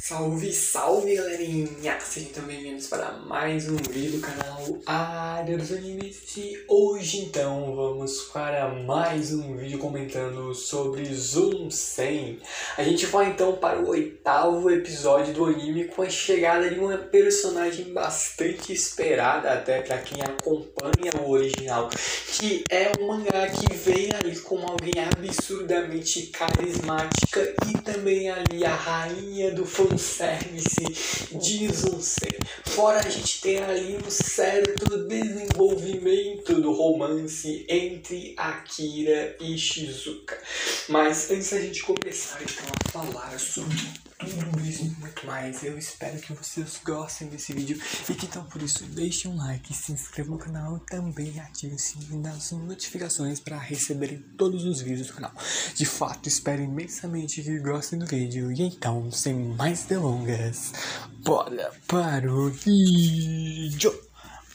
Salve, salve galerinha! Sejam também bem-vindos para mais um vídeo do canal Área dos Animes. E hoje então vamos para mais um vídeo comentando sobre Zoom-sen. A gente vai então para o 8º episódio do anime com a chegada de uma personagem bastante esperada até para quem acompanha o original, que é um mangá que vem ali como alguém absurdamente carismática e também ali a rainha do fanservice de Zoom-sen. Fora a gente tem ali um certo desenvolvimento do romance entre Akira e Shizuka. Mas antes da gente começar então a falar sobre tudo isso e muito mais, eu espero que vocês gostem desse vídeo e que então por isso deixem um like, se inscrevam no canal e também ativem o sininho das notificações para receberem todos os vídeos do canal. De fato, espero imensamente que gostem do vídeo e então, sem mais delongas, bora para o vídeo!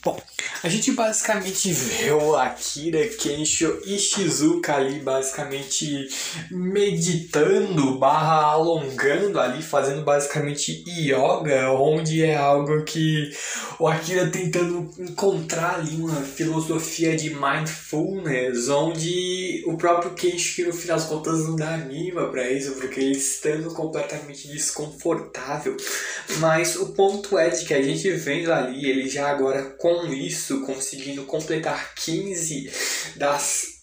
Bom, a gente basicamente vê o Akira, Kensho e Shizuka ali basicamente meditando, alongando ali, fazendo basicamente yoga, onde é algo que o Akira tentando encontrar ali uma filosofia de mindfulness, onde o próprio Kensho, que no final das contas não dá mínima pra isso, porque ele estando completamente desconfortável. Mas o ponto é de que a gente vendo ali, ele já agora com isso, conseguindo completar 15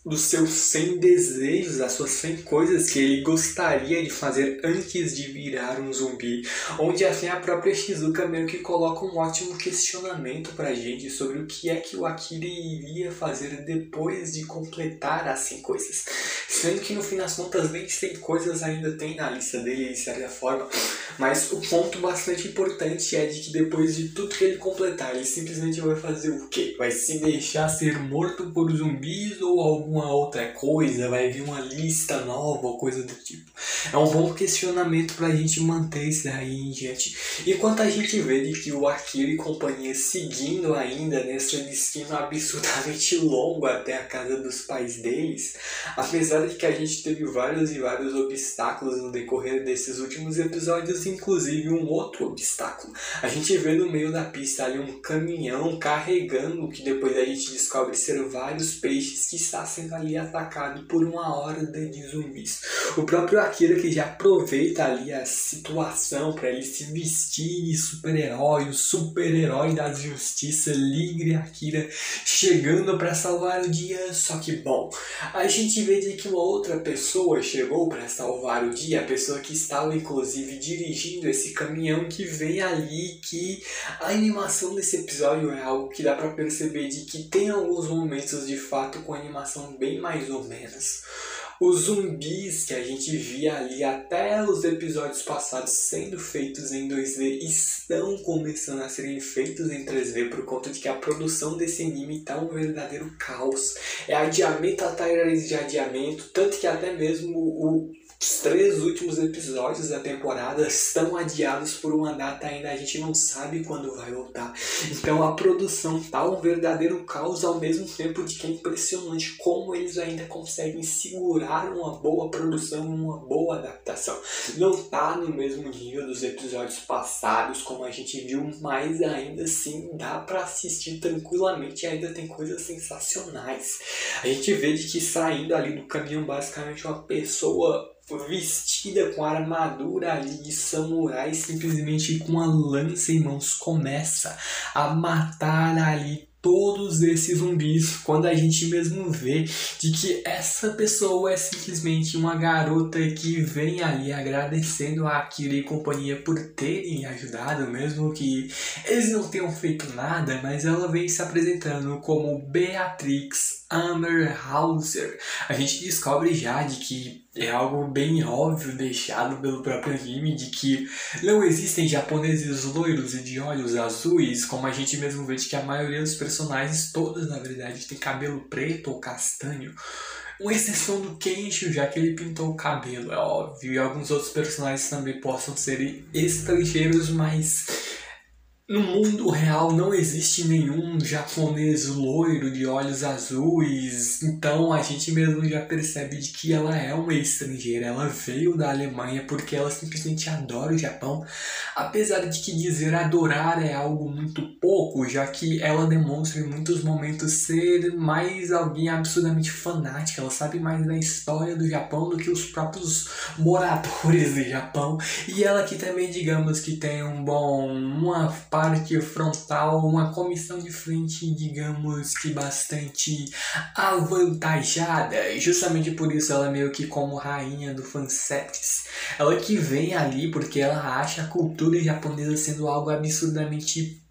dos seus 100 desejos, das suas 100 coisas que ele gostaria de fazer antes de virar um zumbi, onde assim a própria Shizuka meio que coloca um ótimo questionamento pra gente sobre o que é que o Akira iria fazer depois de completar as 100 coisas, sendo que no fim das contas nem 100 coisas ainda tem na lista dele de certa forma, mas o ponto bastante importante é de que depois de tudo que ele completar, ele simplesmente vai fazer o quê? Vai se deixar ser morto por zumbis ou alguma outra coisa? Vai vir uma lista nova ou coisa do tipo? É um bom questionamento pra gente manter isso aí em diante. Enquanto a gente vê de que o Akira e companhia seguindo ainda nesse destino absurdamente longo até a casa dos pais deles, apesar de que a gente teve vários e vários obstáculos no decorrer desses últimos episódios, inclusive um outro obstáculo. A gente vê no meio da pista ali um caminhão carregando o que depois a gente descobre ser vários peixes que está sendo ali atacado por uma horda de zumbis. O próprio Akira, que já aproveita ali a situação para ele se vestir de super-herói, o super-herói da justiça, Ligre Akira, chegando para salvar o dia. Só que bom, a gente vê de que uma outra pessoa chegou para salvar o dia, a pessoa que estava inclusive dirigindo esse caminhão, que vem ali que a animação desse episódio é algo que dá pra perceber de que tem alguns momentos de fato com animação bem mais ou menos. Os zumbis que a gente via ali até os episódios passados sendo feitos em 2D estão começando a serem feitos em 3D por conta de que a produção desse anime tá um verdadeiro caos. É adiamento atrás de adiamento, tanto que até mesmo os 3 últimos episódios da temporada estão adiados por uma data ainda, a gente não sabe quando vai voltar. Então a produção tá um verdadeiro caos, ao mesmo tempo de que é impressionante como eles ainda conseguem segurar uma boa produção, uma boa adaptação. Não tá no mesmo nível dos episódios passados, como a gente viu, mas ainda assim dá pra assistir tranquilamente e ainda tem coisas sensacionais. A gente vê de que saindo ali do caminhão basicamente uma pessoa vestida com a armadura ali de samurai, simplesmente com a lança em mãos, começa a matar ali todos esses zumbis, quando a gente mesmo vê de que essa pessoa é simplesmente uma garota que vem ali agradecendo a Akira e companhia por terem ajudado, mesmo que eles não tenham feito nada, mas ela vem se apresentando como Beatrix Ammerhauser. A gente descobre já de que é algo bem óbvio deixado pelo próprio anime, de que não existem japoneses loiros e de olhos azuis, como a gente mesmo vê de que a maioria dos personagens, todos na verdade, tem cabelo preto ou castanho. Com exceção do Kensho, já que ele pintou o cabelo, é óbvio, e alguns outros personagens também possam ser estrangeiros, mas No mundo real não existe nenhum japonês loiro de olhos azuis, então a gente mesmo já percebe de que ela é uma estrangeira. Ela veio da Alemanha porque ela simplesmente adora o Japão, apesar de que dizer adorar é algo muito pouco, já que ela demonstra em muitos momentos ser mais alguém absurdamente fanática. Ela sabe mais da história do Japão do que os próprios moradores do Japão, e ela aqui também, digamos que tem uma parte frontal, uma comissão de frente, digamos que bastante avantajada. Justamente por isso ela meio que como rainha do fanservice. Ela que vem ali porque ela acha a cultura japonesa sendo algo absurdamente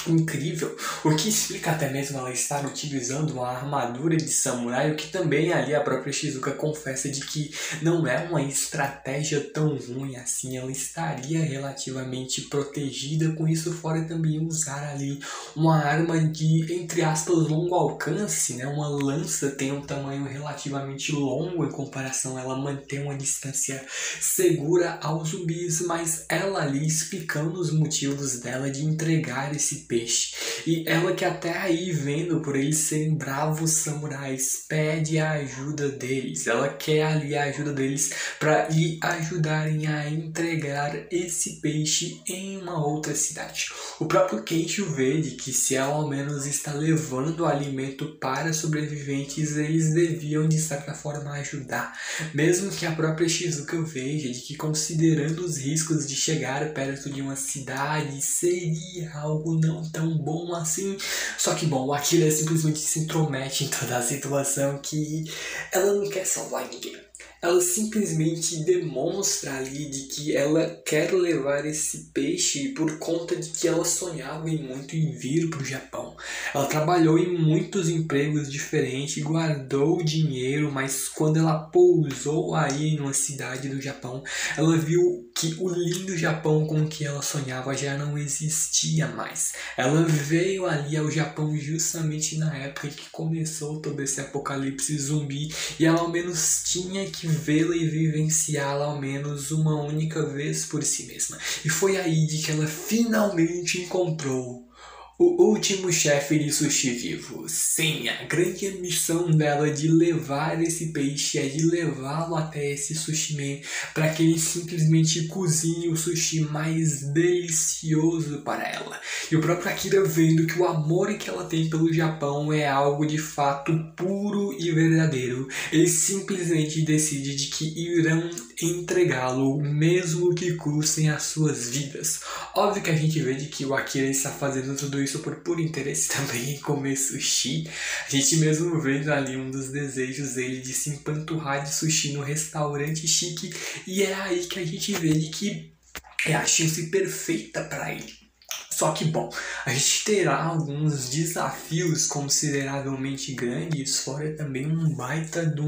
incrível, o que explica até mesmo ela estar utilizando uma armadura de samurai, o que também ali a própria Shizuka confessa de que não é uma estratégia tão ruim assim. Ela estaria relativamente protegida com isso, fora também usar ali uma arma de, entre aspas, longo alcance, né? Uma lança tem um tamanho relativamente longo em comparação, ela mantém uma distância segura aos zumbis, mas ela ali explicando os motivos dela de entregar esse peixe. E ela que até aí, vendo por eles serem bravos samurais, pede a ajuda deles. Ela quer ali a ajuda deles para lhe ajudarem a entregar esse peixe em uma outra cidade. O próprio Kensho vê de que se ela ao menos está levando alimento para sobreviventes, eles deviam de certa forma ajudar. Mesmo que a própria Shizuka veja de que, considerando os riscos de chegar perto de uma cidade, seria algo não tão bom assim. Só que bom, o Akira simplesmente se intromete em toda a situação, que ela não quer salvar ninguém. Ela simplesmente demonstra ali de que ela quer levar esse peixe por conta de que ela sonhava muito em vir para o Japão. Ela trabalhou em muitos empregos diferentes, guardou dinheiro, mas quando ela pousou aí numa cidade do Japão, ela viu que o lindo Japão com que ela sonhava já não existia mais. Ela veio ali ao Japão justamente na época que começou todo esse apocalipse zumbi, e ela ao menos tinha que vê-la e vivenciá-la ao menos uma única vez por si mesma. E foi aí de que ela finalmente encontrou o último chefe de sushi vivo. Sim, a grande missão dela de levar esse peixe é de levá-lo até esse sushi man para que ele simplesmente cozinhe o sushi mais delicioso para ela. E o próprio Akira, vendo que o amor que ela tem pelo Japão é algo de fato puro e verdadeiro, ele simplesmente decide de que irão entregá-lo mesmo que custem as suas vidas. Óbvio que a gente vê de que o Akira está fazendo tudo isso por puro interesse também em comer sushi. A gente mesmo vendo ali um dos desejos dele de se empanturrar de sushi no restaurante chique, e é aí que a gente vê de que é a chance perfeita para ele. Só que, bom, a gente terá alguns desafios consideravelmente grandes, fora também um baita de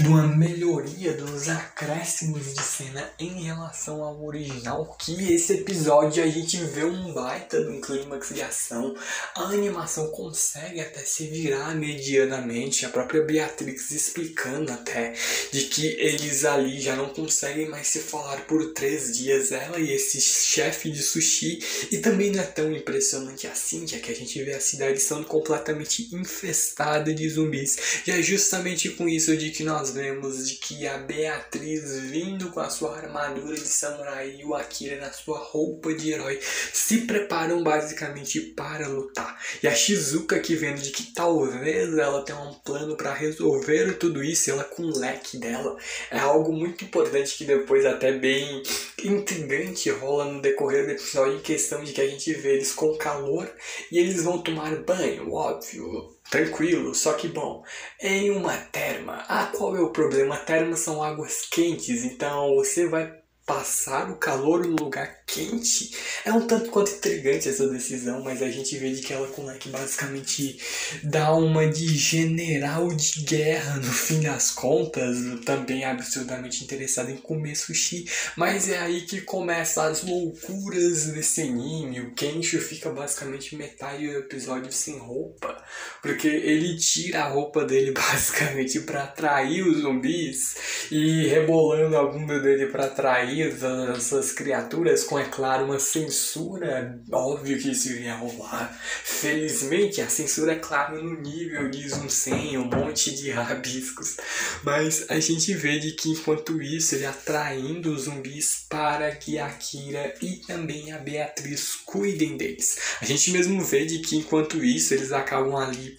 uma melhoria dos acréscimos de cena em relação ao original, que esse episódio a gente vê um baita de um clímax de ação. A animação consegue até se virar medianamente, a própria Beatrix explicando até de que eles ali já não conseguem mais se falar por 3 dias, ela e esse chefe de sushi. E também não é tão impressionante assim, já que a gente vê a cidade sendo completamente infestada de zumbis. E é justamente com isso de que nós vemos de que a Beatriz, vindo com a sua armadura de samurai, e o Akira na sua roupa de herói, se preparam basicamente para lutar. E a Shizuka, que vendo de que talvez ela tenha um plano para resolver tudo isso, ela com o leque dela, é algo muito importante que depois até bem intrigante rola no decorrer do episódio, em questão de que a gente vê eles com calor e eles vão tomar banho, óbvio, tranquilo, só que bom, em uma terma. Qual é o problema? Termas são águas quentes, então você vai passar o calor no lugar quente. É um tanto quanto intrigante essa decisão, mas a gente vê de que ela com o leque basicamente dá uma de general de guerra no fim das contas, também absurdamente interessada em comer sushi, mas é aí que começam as loucuras desse anime. O Kensho fica basicamente metade do episódio sem roupa, porque ele tira a roupa dele basicamente para atrair os zumbis, e rebolando a bunda dele para atrair extrair essas criaturas com, é claro, uma censura. Óbvio que isso iria rolar. Felizmente, a censura é, claro, no nível de Zoom-100, um monte de rabiscos. Mas a gente vê de que, enquanto isso, ele atraindo os zumbis para que a Akira e também a Beatriz cuidem deles. A gente mesmo vê de que, enquanto isso, eles acabam ali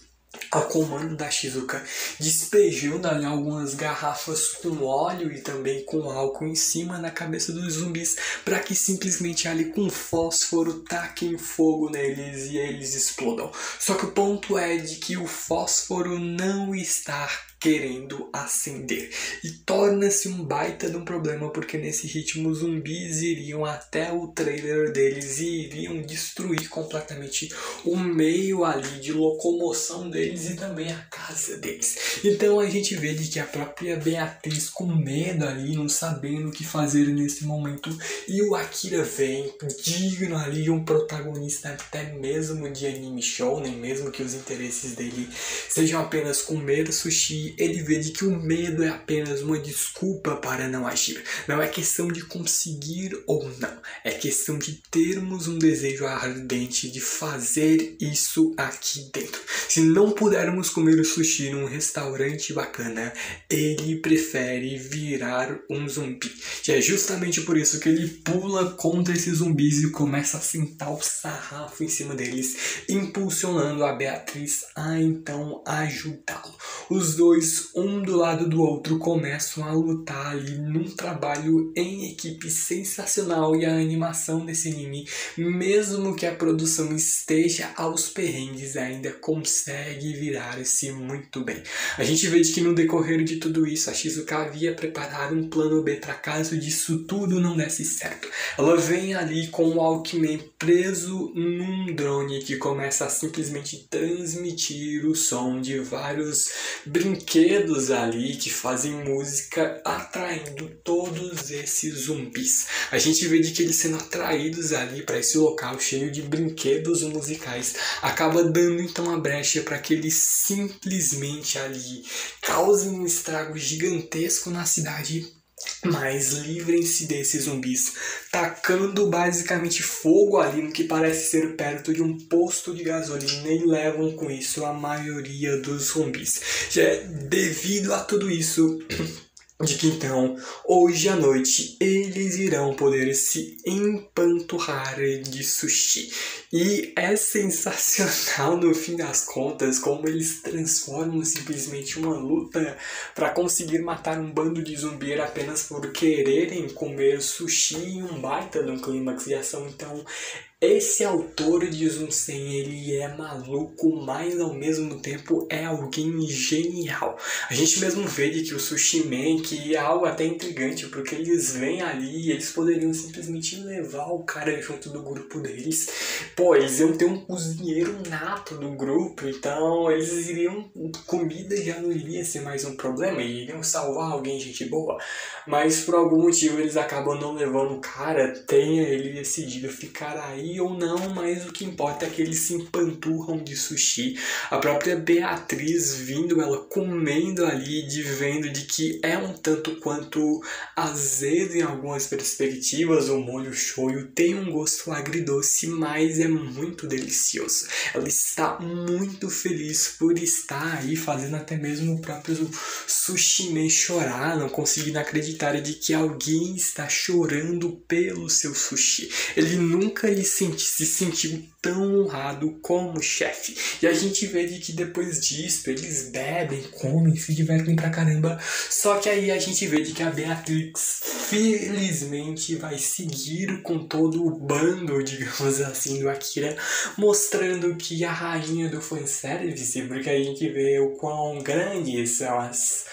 ao comando da Shizuka, despejando ali algumas garrafas com óleo e também com álcool em cima na cabeça dos zumbis, para que simplesmente ali com fósforo taquem fogo neles e eles explodam. Só que o ponto é de que o fósforo não está querendo acender e torna-se um baita de um problema, porque nesse ritmo os zumbis iriam até o trailer deles e iriam destruir completamente o meio ali de locomoção deles e também a casa deles. Então a gente vê de que a própria Beatriz com medo ali, não sabendo o que fazer nesse momento, e o Akira vem digno ali, um protagonista até mesmo de anime show, nem mesmo que os interesses dele sejam apenas comer sushi. Ele vê de que o medo é apenas uma desculpa para não agir. Não é questão de conseguir ou não. É questão de termos um desejo ardente de fazer isso aqui dentro. Se não pudermos comer o sushi num restaurante bacana, ele prefere virar um zumbi. E é justamente por isso que ele pula contra esses zumbis e começa a sentar o sarrafo em cima deles, impulsionando a Beatriz a então ajudá-lo. Os dois, um do lado do outro, começam a lutar ali num trabalho em equipe sensacional, e a animação desse anime, mesmo que a produção esteja aos perrengues, ainda consegue virar-se muito bem. A gente vê que no decorrer de tudo isso, a Shizuka havia preparado um plano B para caso disso tudo não desse certo. Ela vem ali com o Walkman preso num drone que começa a simplesmente transmitir o som de vários brinquedos ali que fazem música, atraindo todos esses zumbis. A gente vê de que eles sendo atraídos ali para esse local cheio de brinquedos musicais, acaba dando então a brecha para que eles simplesmente ali causem um estrago gigantesco na cidade. Mas livrem-se desses zumbis, tacando basicamente fogo ali no que parece ser perto de um posto de gasolina, e levam com isso a maioria dos zumbis. Já é devido a tudo isso de que então, hoje à noite, eles irão poder se empanturrar de sushi. E é sensacional no fim das contas como eles transformam simplesmente uma luta para conseguir matar um bando de zumbi apenas por quererem comer sushi em um baita de um clímax de ação. Então, esse autor de Zoom-100, ele é maluco, mas ao mesmo tempo é alguém genial. A gente mesmo vê de que o Sushi Man, que é algo até intrigante, porque eles vêm ali e eles poderiam simplesmente levar o cara junto do grupo deles. Pô, eles iam ter um cozinheiro nato do grupo, então eles iriam... comida já não iria ser mais um problema, e iriam salvar alguém, gente boa. Mas por algum motivo eles acabam não levando o cara, tenha ele decidido ficar aí ou não, mas o que importa é que eles se empanturram de sushi. A própria Beatriz vindo, ela comendo ali, vendo de que é um tanto quanto azedo em algumas perspectivas. O molho shoyu tem um gosto agridoce, mas é muito delicioso. Ela está muito feliz por estar aí, fazendo até mesmo o próprio Sushi Man chorar, não conseguindo acreditar de que alguém está chorando pelo seu sushi. Ele nunca se sentiu tão honrado como chefe. E a gente vê de que depois disso eles bebem, comem, se divertem pra caramba. Só que aí a gente vê de que a Beatrix felizmente vai seguir com todo o bando, digamos assim, do Akira, mostrando que a rainha do fanservice, porque a gente vê o quão grandes são as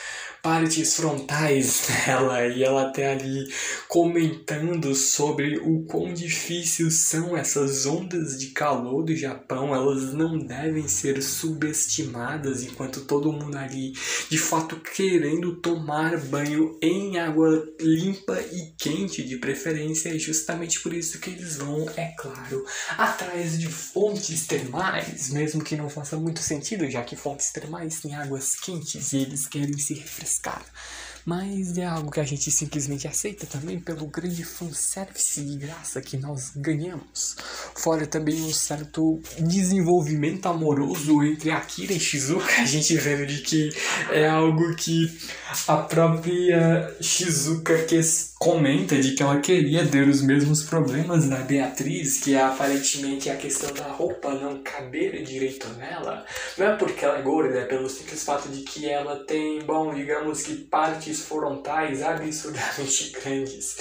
partes frontais dela, e ela até ali comentando sobre o quão difíceis são essas ondas de calor do Japão. Elas não devem ser subestimadas, enquanto todo mundo ali de fato querendo tomar banho em água limpa e quente de preferência. É justamente por isso que eles vão, é claro, atrás de fontes termais, mesmo que não faça muito sentido, já que fontes termais têm águas quentes e eles querem se refrescar. mas é algo que a gente simplesmente aceita também pelo grande fanservice de graça que nós ganhamos. Fora também um certo desenvolvimento amoroso entre Akira e Shizuka, a gente vendo de que é algo que a própria Shizuka comenta de que ela queria ter os mesmos problemas da Beatriz, que é aparentemente a questão da roupa não caber direito nela. Não é porque ela é gorda, é pelo simples fato de que ela tem, bom, digamos que partes frontais absurdamente grandes.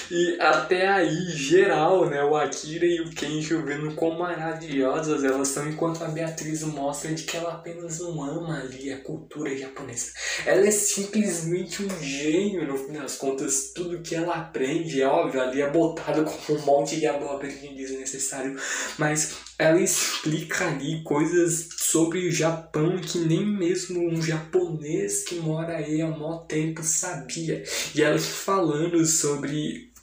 E até aí, geral, né, o Akira e o Kensho vendo quão maravilhosas elas são, enquanto a Beatriz mostra de que ela apenas não ama ali a cultura japonesa. Ela é simplesmente um gênio, no fim das contas, tudo que ela aprende, é óbvio, ali é botado como um monte de abóbora desnecessário, mas ela explica ali coisas sobre o Japão que nem mesmo um japonês que mora aí há muito tempo sabia. E ela falando sobre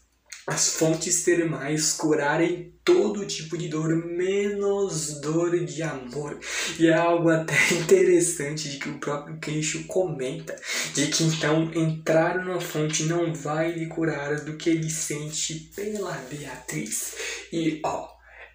as fontes termais curarem todo tipo de dor, menos dor de amor. E é algo até interessante de que o próprio Kensho comenta, de que então entrar na fonte não vai lhe curar do que ele sente pela Beatriz. E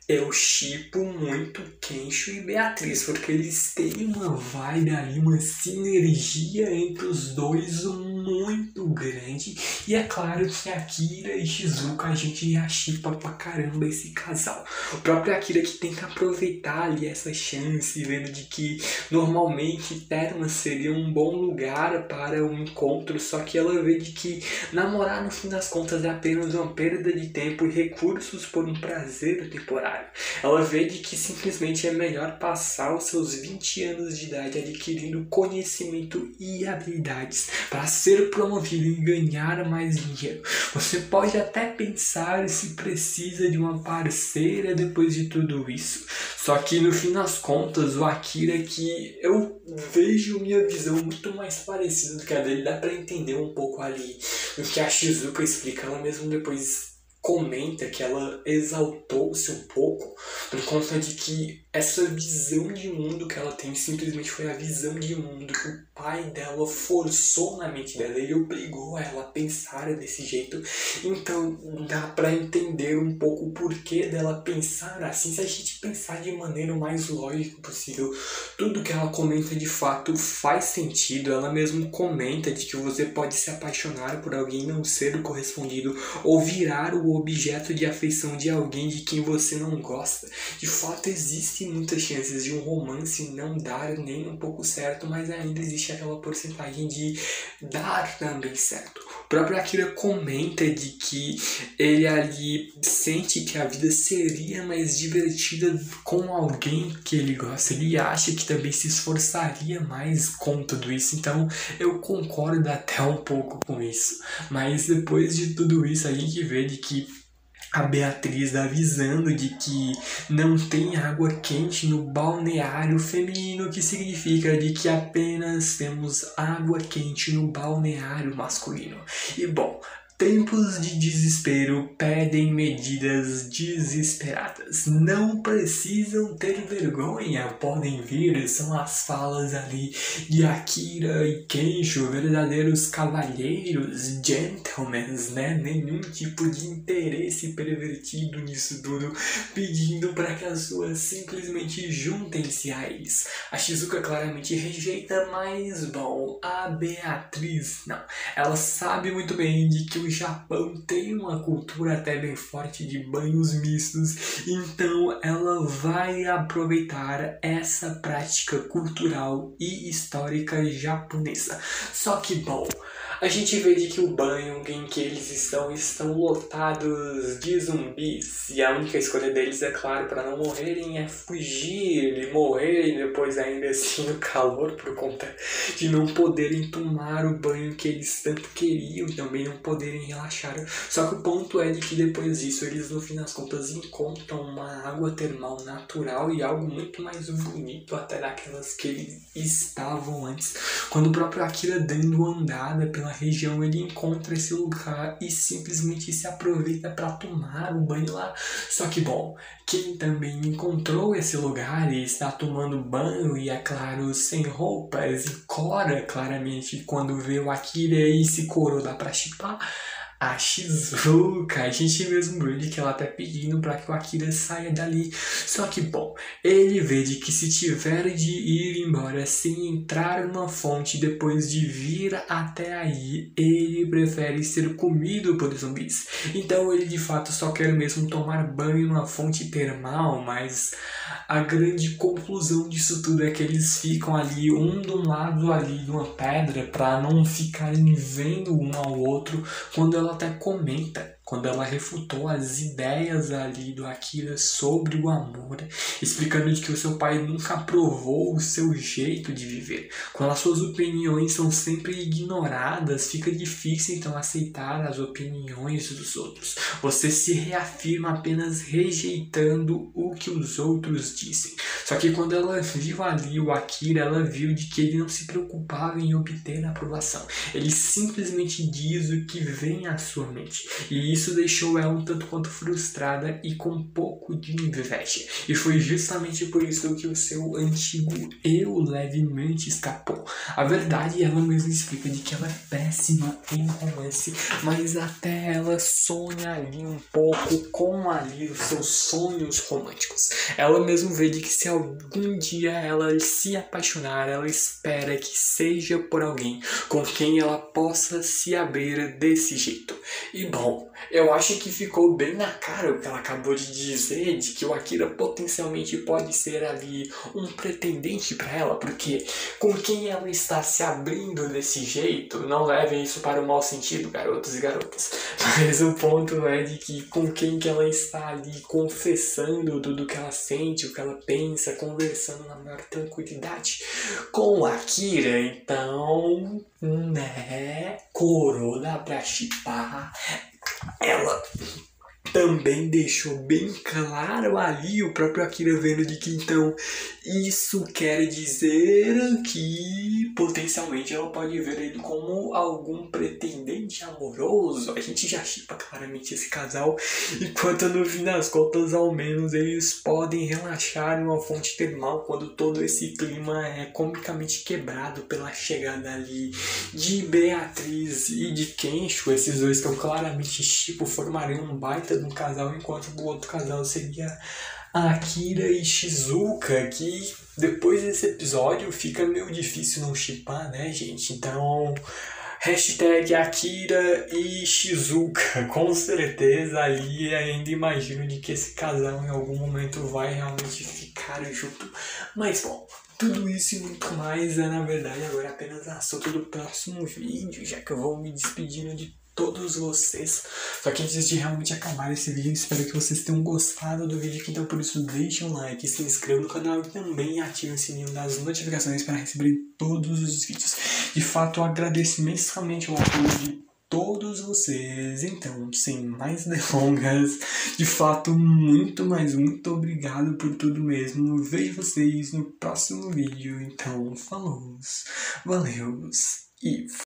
eu shippo muito Kensho e Beatriz, porque eles têm uma vibe ali, uma sinergia entre os dois muito grande. E é claro que Akira e Shizuka a gente já shippa pra caramba esse casal. O próprio Akira que tenta aproveitar ali essa chance, vendo de que normalmente Terma seria um bom lugar para um encontro, só que ela vê de que namorar no fim das contas é apenas uma perda de tempo e recursos por um prazer temporário. Ela vê de que simplesmente é melhor passar os seus 20 anos de idade adquirindo conhecimento e habilidades para ser promovido e ganhar mais dinheiro. Você pode até pensar se precisa de uma parceira depois de tudo isso. Só que no fim das contas, o Akira, que eu vejo minha visão muito mais parecida do que a dele, dá para entender um pouco ali o que a Shizuka explica. Ela mesmo depois comenta que ela exaltou-se um pouco por conta de que essa visão de mundo que ela tem simplesmente foi a visão de mundo que o pai dela forçou na mente dela, ele obrigou ela a pensar desse jeito. Então dá pra entender um pouco o porquê dela pensar assim, se a gente pensar de maneira mais lógica possível. Tudo que ela comenta de fato faz sentido. Ela mesmo comenta de que você pode se apaixonar por alguém e não ser o correspondido, ou virar o objeto de afeição de alguém de quem você não gosta. De fato existem muitas chances de um romance não dar nem um pouco certo, mas ainda existe aquela porcentagem de dar também certo. O próprio Akira comenta de que ele ali sente que a vida seria mais divertida com alguém que ele gosta. Ele acha que também se esforçaria mais com tudo isso. Então eu concordo até um pouco com isso. Mas depois de tudo isso a gente vê de que a Beatriz avisando de que não tem água quente no balneário feminino, que significa de que apenas temos água quente no balneário masculino. E bom, tempos de desespero pedem medidas desesperadas. Não precisam ter vergonha, podem vir, são as falas ali de Akira e Kensho, verdadeiros cavalheiros, gentlemen, né? Nenhum tipo de interesse pervertido nisso tudo, pedindo para que as suas simplesmente juntem-se a eles. A Shizuka claramente rejeita, mas bom, a Beatriz não. Ela sabe muito bem de que o Japão tem uma cultura até bem forte de banhos mistos, então ela vai aproveitar essa prática cultural e histórica japonesa. Só que bom, a gente vê de que o banho em que eles estão lotados de zumbis, e a única escolha deles, é claro, para não morrerem é fugir e morrerem depois ainda assim no calor, por conta de não poderem tomar o banho que eles tanto queriam, também não poderem relaxar. Só que o ponto é de que depois disso eles no fim das contas encontram uma água termal natural e algo muito mais bonito até daquelas que eles estavam antes, quando o próprio Akira dando andada pela naquela região, ele encontra esse lugar e simplesmente se aproveita para tomar um banho lá. Só que, bom, quem também encontrou esse lugar e está tomando banho e, é claro, sem roupas e Cora, claramente, quando vê o Akira e se Koro dá pra shippar, a Shizuka. A gente mesmo viu que ela tá pedindo para que o Akira saia dali. Só que, bom, ele vê de que se tiver de ir embora sem entrar numa fonte depois de vir até aí, ele prefere ser comido por zumbis. Então ele de fato só quer mesmo tomar banho numa fonte termal, mas a grande conclusão disso tudo é que eles ficam ali, um de um lado ali de uma pedra, para não ficarem vendo um ao outro, quando ela até comenta, quando ela refutou as ideias ali do Akira sobre o amor, explicando de que o seu pai nunca aprovou o seu jeito de viver. Quando as suas opiniões são sempre ignoradas, fica difícil então aceitar as opiniões dos outros. Você se reafirma apenas rejeitando o que os outros dizem. Só que quando ela viu ali o Akira, ela viu de que ele não se preocupava em obter a aprovação. Ele simplesmente diz o que vem à sua mente. E isso deixou ela um tanto quanto frustrada e com um pouco de inveja. E foi justamente por isso que o seu antigo eu levemente escapou. A verdade, ela mesma explica de que ela é péssima em romance, mas até ela sonha ali um pouco com ali os seus sonhos românticos. Ela mesmo vê de que se algum dia ela se apaixonar, ela espera que seja por alguém com quem ela possa se abrir desse jeito. E bom, eu acho que ficou bem na cara o que ela acabou de dizer, de que o Akira potencialmente pode ser ali um pretendente para ela, porque com quem ela está se abrindo desse jeito, não levem isso para o mau sentido, garotos e garotas, mas o ponto é de que com quem que ela está ali confessando tudo o que ela sente, o que ela pensa, conversando na maior tranquilidade com o Akira. Então, né, Corona pra shippar. Ela também deixou bem claro ali o próprio Akira vendo de que então isso quer dizer que potencialmente ela pode ver ele como algum pretendente amoroso. A gente já shippa claramente esse casal, enquanto no fim das contas ao menos eles podem relaxar em uma fonte termal quando todo esse clima é comicamente quebrado pela chegada ali de Beatriz e de Kensho. Esses dois que eu claramente shippo formariam um baita de um casal, enquanto o outro casal seria a Akira e Shizuka, que depois desse episódio fica meio difícil não shippar, né, gente? Então, hashtag Akira e Shizuka, com certeza ali ainda imagino de que esse casal em algum momento vai realmente ficar junto. Mas bom, tudo isso e muito mais é na verdade agora apenas assunto do próximo vídeo, já que eu vou me despedindo de todos vocês. Só que antes de realmente acabar esse vídeo, espero que vocês tenham gostado do vídeo aqui, então por isso deixe um like, se inscreva no canal e também ative o sininho das notificações para receber todos os vídeos. De fato, eu agradeço imensamente o apoio de todos vocês. Então, sem mais delongas, de fato, muito obrigado por tudo mesmo. Vejo vocês no próximo vídeo. Então, falou, valeu e